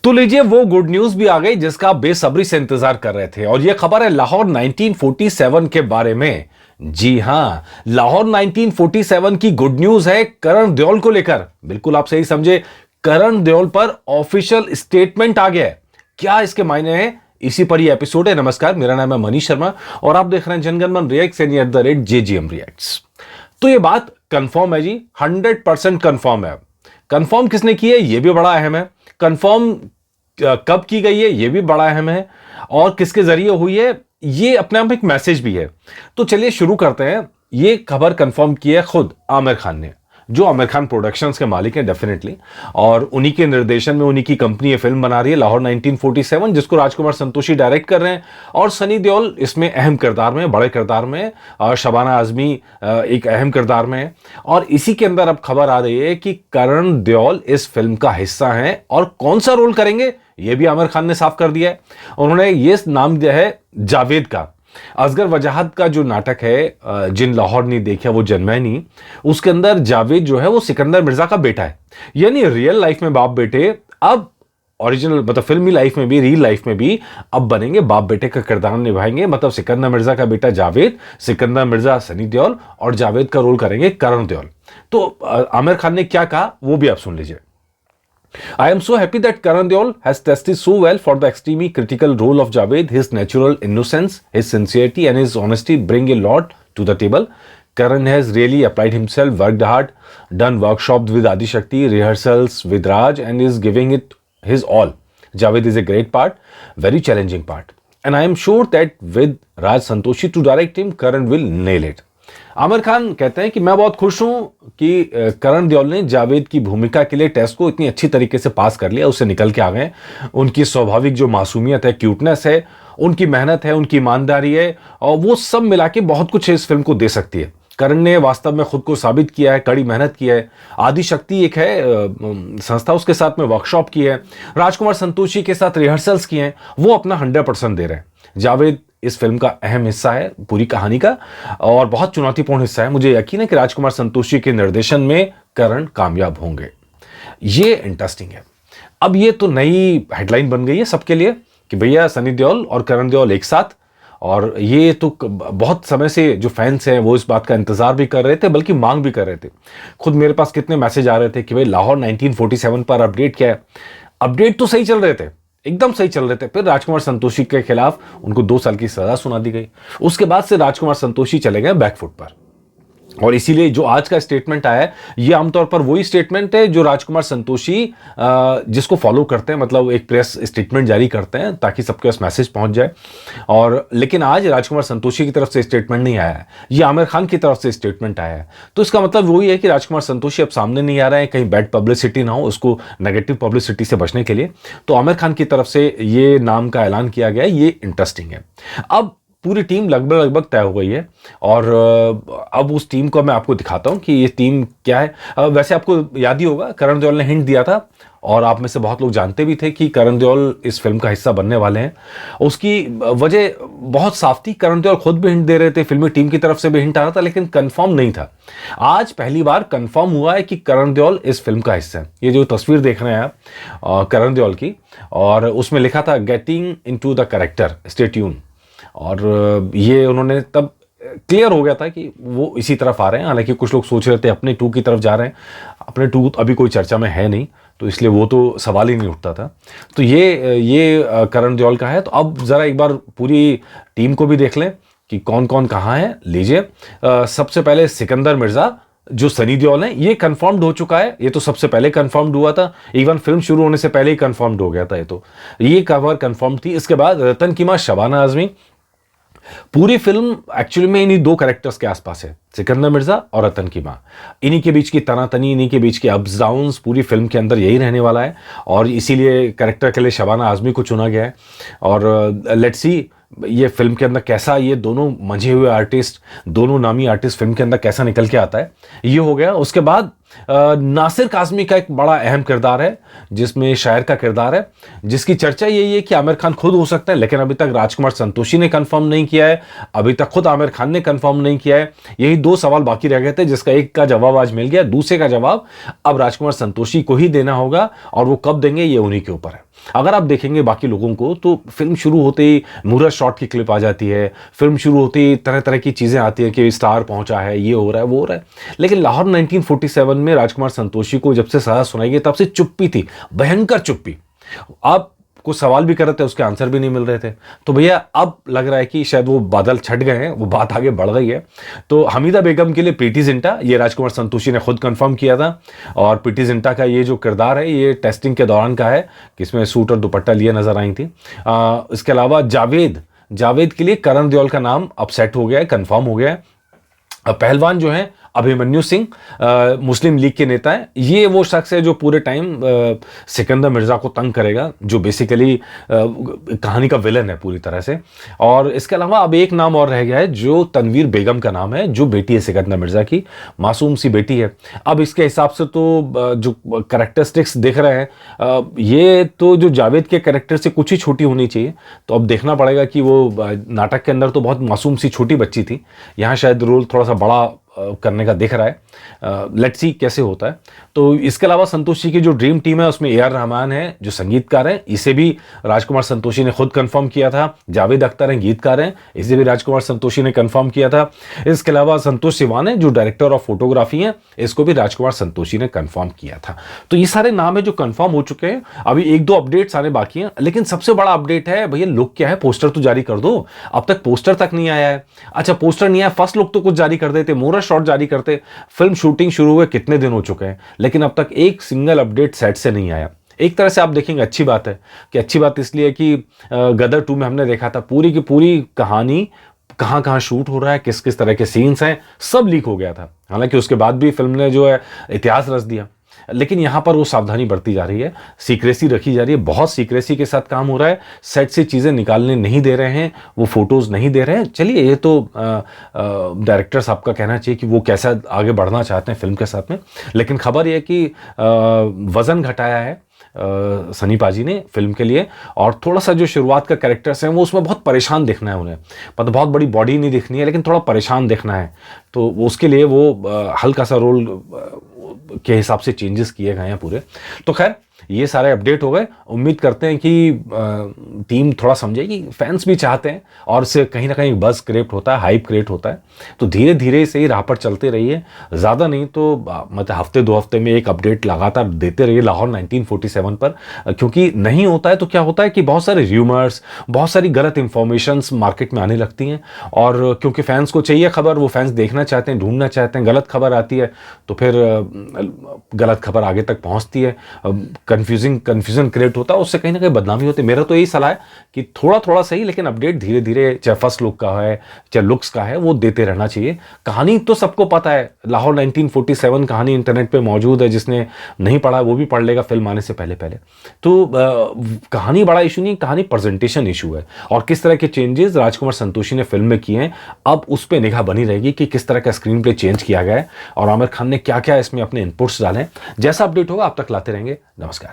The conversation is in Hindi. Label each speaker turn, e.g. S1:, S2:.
S1: तो लीजिए वो गुड न्यूज भी आ गई जिसका आप बेसब्री से इंतजार कर रहे थे, और यह खबर है लाहौर 1947 के बारे में। जी हां, लाहौर 1947 की गुड न्यूज है करण देओल को लेकर। बिल्कुल आप सही समझे, करण देओल पर ऑफिशियल स्टेटमेंट आ गया है। क्या इसके मायने हैं, इसी पर ये एपिसोड है। नमस्कार, मेरा नाम है मनीष शर्मा और आप देख रहे हैं जनगणमन रिएक्ट्स @JGM रिएक्ट्स। तो ये बात कंफर्म है जी, 100% कंफर्म है। कंफर्म किसने की है ये भी बड़ा अहम है, कंफर्म कब की गई है ये भी बड़ा अहम है, और किसके जरिए हुई है ये अपने आप में एक मैसेज भी है। तो चलिए शुरू करते हैं। ये खबर कंफर्म की है खुद आमिर खान ने, जो आमिर खान प्रोडक्शंस के मालिक हैं डेफिनेटली, और उन्हीं के निर्देशन में उन्हीं की कंपनी ये फिल्म बना रही है लाहौर 1947, जिसको राजकुमार संतोषी डायरेक्ट कर रहे हैं और सनी देओल इसमें अहम किरदार में, बड़े किरदार में, और शबाना आजमी एक अहम किरदार में है। और इसी के अंदर अब खबर आ रही है कि करण देओल इस फिल्म का हिस्सा हैं, और कौन सा रोल करेंगे ये भी आमिर खान ने साफ कर दिया है। उन्होंने ये नाम दिया है जावेद का। असगर वजाहत का जो नाटक है जिन लाहौर नहीं देखा वो जन्मे नहीं, उसके अंदर जावेद जो है वो सिकंदर मिर्जा का बेटा है। यानी रियल लाइफ में बाप बेटे अब ओरिजिनल मतलब फिल्मी लाइफ में भी, रियल लाइफ में भी अब बनेंगे, बाप बेटे का किरदार निभाएंगे। मतलब सिकंदर मिर्जा का बेटा जावेद, सिकंदर मिर्जा सनी देओल, और जावेद का रोल करेंगे करण देओल। तो आमिर खान ने क्या कहा वो भी आप सुन लीजिए। I am so happy that Karan Deol has tested so well for the extremely critical role of Javed. His natural innocence, his sincerity and his honesty bring a lot to the table. Karan has really applied himself, worked hard, done workshops with Adi Shakti, rehearsals with Raj, and is giving it his all. Javed is a great part, very challenging part. And I am sure that with Raj Santoshi to direct him, Karan will nail it. Aamir Khan कहते हैं कि मैं बहुत खुश हूं कि करण देओल ने जावेद की भूमिका के लिए टेस्ट को इतनी अच्छी तरीके से पास कर लिया, उससे निकल के आ गए। उनकी स्वाभाविक जो मासूमियत है, क्यूटनेस है, उनकी मेहनत है, उनकी ईमानदारी है, और वो सब मिला के बहुत कुछ इस फिल्म को दे सकती है। करण ने वास्तव में खुद को साबित किया है, कड़ी मेहनत की है। आदि शक्ति एक है संस्था, उसके साथ में वर्कशॉप की है, राजकुमार संतोषी के साथ रिहर्सल्स किए हैं, वो अपना 100% दे रहे हैं। जावेद इस फिल्म का अहम हिस्सा है पूरी कहानी का, और बहुत चुनौतीपूर्ण हिस्सा है। मुझे यकीन है कि राजकुमार संतोषी के निर्देशन में करण कामयाब होंगे। ये इंटरेस्टिंग है। अब ये तो नई हेडलाइन बन गई है सबके लिए कि भैया सनी देओल और करण देओल एक साथ, और ये तो बहुत समय से जो फैंस हैं वो इस बात का इंतजार भी कर रहे थे, बल्कि मांग भी कर रहे थे। खुद मेरे पास कितने मैसेज आ रहे थे कि भाई लाहौर 1947 पर अपडेट क्या है। अपडेट तो सही चल रहे थे, एकदम सही चल रहे थे। फिर राजकुमार संतोषी के खिलाफ उनको 2 साल की सजा सुना दी गई। उसके बाद से राजकुमार संतोषी चले गए बैकफुट पर, और इसीलिए जो आज का स्टेटमेंट आया है ये आमतौर पर वही स्टेटमेंट है जो राजकुमार संतोषी जिसको फॉलो करते हैं, मतलब एक प्रेस स्टेटमेंट जारी करते हैं ताकि सबके पास मैसेज पहुंच जाए। और लेकिन आज राजकुमार संतोषी की तरफ से स्टेटमेंट नहीं आया है, ये आमिर खान की तरफ से स्टेटमेंट आया है। तो इसका मतलब वही है कि राजकुमार संतोषी अब सामने नहीं आ रहे हैं, कहीं बैड पब्लिसिटी ना हो, उसको नेगेटिव पब्लिसिटी से बचने के लिए। तो आमिर खान की तरफ से ये नाम का ऐलान किया गया है, ये इंटरेस्टिंग है। अब पूरी टीम लगभग तय हो गई है, और अब उस टीम को मैं आपको दिखाता हूं कि ये टीम क्या है। वैसे आपको याद ही होगा करण देओल ने हिंट दिया था, और आप में से बहुत लोग जानते भी थे कि करण देओल इस फिल्म का हिस्सा बनने वाले हैं। उसकी वजह बहुत साफ थी, करण देओल खुद भी हिंट दे रहे थे, फिल्मी टीम की तरफ से भी हिंट आ रहा था, लेकिन कंफर्म नहीं था। आज पहली बार कंफर्म हुआ है कि करण देओल इस फिल्म का हिस्सा है। ये जो तस्वीर देख रहे हैं आप करण देओल की, और उसमें लिखा था getting into the character, stay tune. और ये उन्होंने तब क्लियर हो गया था कि वो इसी तरफ आ रहे हैं। हालांकि कुछ लोग सोच रहे थे अपने 2 की तरफ जा रहे हैं, अपने 2 अभी कोई चर्चा में है नहीं, तो इसलिए वो तो सवाल ही नहीं उठता था। तो ये करण देओल का है। तो अब जरा एक बार पूरी टीम को भी देख लें कि कौन कौन कहाँ है। लीजिए, सबसे पहले सिकंदर मिर्जा जो सनी देओल है, ये कंफर्म्ड हो चुका है। ये तो सबसे पहले कंफर्म्ड हुआ था, इवन फिल्म शुरू होने से पहले ही कंफर्म्ड हो गया था। ये खबर कंफर्म थी। इसके बाद रतन कीमा, शबाना आजमी। पूरी फिल्म एक्चुअली में इन्हीं 2 कैरेक्टर्स के आसपास है, सिकंदर मिर्जा और रतन कीमा। इन्हीं के बीच की तनातनी, इन्हीं के बीच के अप्स डाउन्स पूरी फिल्म के अंदर यही रहने वाला है, और इसीलिए कैरेक्टर के लिए शबाना आजमी को चुना गया है। और लेट्स सी ये फिल्म के अंदर कैसा, ये दोनों मंझे हुए आर्टिस्ट, दोनों नामी आर्टिस्ट फिल्म के अंदर कैसा निकल के आता है। ये हो गया। उसके बाद नासिर काज़मी का एक बड़ा अहम किरदार है, जिसमें शायर का किरदार है, जिसकी चर्चा यही है कि आमिर खान खुद हो सकता है, लेकिन अभी तक राजकुमार संतोषी ने कंफर्म नहीं किया है, अभी तक खुद आमिर खान ने कंफर्म नहीं किया है। यही 2 सवाल बाकी रह गए थे, जिसका एक का जवाब आज मिल गया, दूसरे का जवाब अब राजकुमार संतोषी को ही देना होगा, और वो कब देंगे ये उन्हीं के ऊपर है। अगर आप देखेंगे बाकी लोगों को तो फिल्म शुरू होते ही मुहूर्त शॉट की क्लिप आ जाती है, फिल्म शुरू होते ही तरह तरह की चीज़ें आती हैं कि स्टार पहुंचा है, ये हो रहा है, वो हो रहा है। लेकिन लाहौर 1947 में राजकुमार संतोषी को जब से सजा सुनाई गई तब से चुप्पी थी, भयंकर चुप्पी। आप कुछ सवाल भी कर रहे थे, उसके आंसर भी नहीं मिल रहे थे। तो भैया अब लग रहा है कि शायद वो बादल छट गए हैं, वो बात आगे बढ़ गई है। तो हमीदा बेगम के लिए प्रीति जिंटा, ये राजकुमार संतोषी ने खुद कंफर्म किया था। और प्रीति जिंटा का ये जो किरदार है ये टेस्टिंग के दौरान का है कि इसमें सूट और दुपट्टा लिए नजर आई थी। इसके अलावा जावेद के लिए करण देओल का नाम अब सेट हो गया है, कंफर्म हो गया है। पहलवान जो है अभिमन्यु सिंह, मुस्लिम लीग के नेता है। ये वो शख्स है जो पूरे टाइम सिकंदर मिर्जा को तंग करेगा, जो बेसिकली कहानी का विलन है पूरी तरह से। और इसके अलावा अब एक नाम और रह गया है जो तनवीर बेगम का नाम है, जो बेटी है सिकंदर मिर्जा की, मासूम सी बेटी है। अब इसके हिसाब से तो जो करेक्टरिस्टिक्स दिख रहे हैं, ये तो जो जावेद के कैरेक्टर से कुछ ही छोटी होनी चाहिए। तो अब देखना पड़ेगा कि वो नाटक के अंदर तो बहुत मासूम सी छोटी बच्ची थी, यहाँ शायद रोल थोड़ा सा बड़ा करने का दिख रहा है। लेट्स सी कैसे होता है। तो इसके अलावा संतोषी की जो ड्रीम टीम है उसमें ए आर रहमान है जो संगीतकार हैं, इसे भी राजकुमार संतोषी ने खुद कंफर्म किया था। जावेद अख्तर हैं गीतकार हैं, इसे भी राजकुमार संतोषी ने कंफर्म किया था। इसके अलावा संतोष सिवान है जो डायरेक्टर ऑफ फोटोग्राफी हैं, इसको भी राजकुमार संतोषी ने कंफर्म किया था। तो ये सारे नाम है जो कंफर्म हो चुके हैं। अभी एक दो अपडेट्स आने बाकी हैं, लेकिन सबसे बड़ा अपडेट है भैया लुक क्या है, पोस्टर तो जारी कर दो। अब तक पोस्टर तक नहीं आया है। अच्छा पोस्टर नहीं आया, फर्स्ट लुक तो कुछ जारी कर देते, मुहूर्त शॉट जारी करते। फिल्म शूटिंग शुरू हुए कितने दिन हो चुके हैं, लेकिन अब तक एक सिंगल अपडेट सेट से नहीं आया। एक तरह से आप देखेंगे अच्छी बात है कि अच्छी बात इसलिए कि गदर 2 में हमने देखा था पूरी की पूरी कहानी कहाँ कहाँ शूट हो रहा है, किस किस तरह के सीन्स हैं, सब लीक हो गया था। हालांकि उसके बाद भी फिल्म ने जो है इतिहास रच दिया, लेकिन यहां पर वो सावधानी बरती जा रही है, सीक्रेसी रखी जा रही है, बहुत सीक्रेसी के साथ काम हो रहा है। सेट से चीज़ें निकालने नहीं दे रहे हैं, वो फोटोज़ नहीं दे रहे हैं। चलिए ये तो डायरेक्टर साहब का कहना चाहिए कि वो कैसा आगे बढ़ना चाहते हैं फिल्म के साथ में। लेकिन खबर ये कि वज़न घटाया है सनी पाजी ने फिल्म के लिए, और थोड़ा सा जो शुरुआत का कैरेक्टर्स हैं वो उसमें बहुत परेशान दिखना है उन्हें, मतलब बहुत बड़ी बॉडी नहीं दिखनी है लेकिन थोड़ा परेशान दिखना है। तो उसके लिए वो हल्का सा रोल के हिसाब से चेंजेस किए गए हैं पूरे। तो खैर ये सारे अपडेट हो गए। उम्मीद करते हैं कि टीम थोड़ा समझेगी, फैंस भी चाहते हैं और इससे कहीं ना कहीं बज़ क्रिएट होता है, हाइप क्रिएट होता है। तो धीरे धीरे से ही राह पर चलते रहिए, ज़्यादा नहीं तो मतलब हफ्ते 2 हफ्ते में एक अपडेट लगातार देते रहिए लाहौर 1947 पर, क्योंकि नहीं होता है तो क्या होता है कि बहुत सारे र्यूमर्स, बहुत सारी गलत इंफॉर्मेशंस मार्केट में आने लगती हैं। और क्योंकि फैंस को चाहिए खबर, वो फैंस देखना चाहते हैं, ढूंढना चाहते हैं, गलत खबर आती है तो फिर गलत खबर आगे तक पहुँचती है, कन्फ्यूजन क्रिएट होता है, उससे कहीं ना कहीं बदनामी होती है। मेरा तो यही सलाह है कि थोड़ा थोड़ा सही लेकिन अपडेट धीरे धीरे, चाहे फर्स्ट लुक का है चाहे लुक्स का है, वो देते रहना चाहिए। कहानी तो सबको पता है, लाहौर 1947 कहानी इंटरनेट पे मौजूद है, जिसने नहीं पढ़ा वो भी पढ़ लेगा फिल्म आने से पहले पहले। तो कहानी बड़ा इशू नहीं, कहानी प्रेजेंटेशन इशू है, और किस तरह के चेंजेस राजकुमार संतोषी ने फिल्म में किए हैं अब उस पर निगाह बनी रहेगी कि किस तरह का स्क्रीन प्ले चेंज किया गया है और आमिर खान ने क्या क्या इसमें अपने इनपुट्स डाले। जैसा अपडेट होगा आप तक लाते रहेंगे। नमस्कार।